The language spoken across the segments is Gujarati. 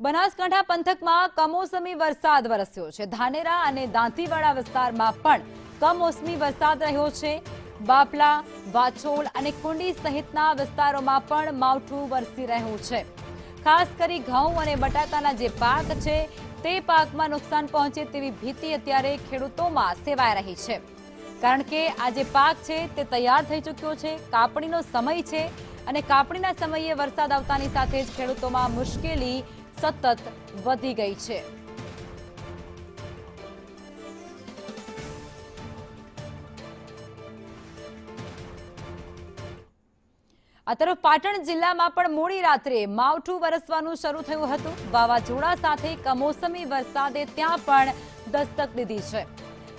બનાસકાંઠા પંથકમાં કમોસમી વરસાદ વરસ્યો છે। ધાનેરા અને દાંતીવાડા વિસ્તારમાં પણ કમોસમી વરસાદ રહ્યો છે। બાપલા, વાછોલ અને કુંડી સહિતના વિસ્તારોમાં પણ માવઠું વરસી રહ્યું છે। ખાસ કરી ઘઉં અને બટાકાના જે પાક છે તે પાકમાં નુકસાન પહોંચે તેવી ભીતિ અત્યારે ખેડૂતોમાં સેવાઈ રહી છે, કારણ કે આ જે પાક છે તે તૈયાર થઈ ચૂક્યો છે, કાપણીનો સમય છે અને કાપણીના સમયે વરસાદ આવતાની સાથે જ ખેડૂતોમાં મુશ્કેલી સતત વધી ગઈ છે। આ તરફ પાટણ જિલ્લામાં પણ મોડી રાત્રે માવઠું વરસવાનું શરૂ થયું હતું। વાવાઝોડા સાથે કમોસમી વરસાદે ત્યાં પણ દસ્તક લીધી છે।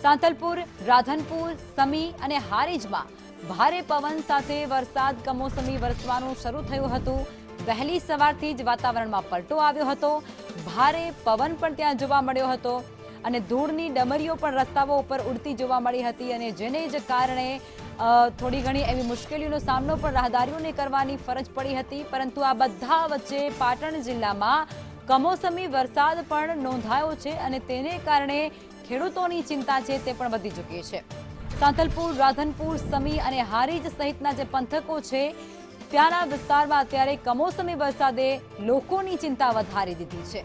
સાંતલપુર, રાધનપુર, સમી અને હારીજમાં ભારે પવન સાથે વરસાદ કમોસમી વરસવાનું શરૂ થયું હતું। વહેલી સવારથી જ વાતાવરણમાં પલટો આવ્યો હતો। ભારે પવન પણ ત્યાં જોવા મળ્યો હતો અને ધૂળની ડમરીઓ પણ રસ્તાઓ ઉપર ઉડતી જોવા મળી હતી અને જેને જ કારણે થોડી ઘણી એવી મુશ્કેલીઓનો સામનો પણ રાહદારીઓને કરવાની ફરજ પડી હતી। પરંતુ આ બધા વચ્ચે પાટણ જિલ્લામાં કમોસમી વરસાદ પણ નોંધાયો છે અને તેને કારણે ખેડૂતોની ચિંતા છે તે પણ વધી ચૂકી છે। સાંતલપુર, રાધનપુર, સમી અને હારીજ સહિતના જે પંથકો છે ત્યાંના વિસ્તારમાં અત્યારે કમોસમી વરસાદે લોકોની ચિંતા વધારી દીધી છે।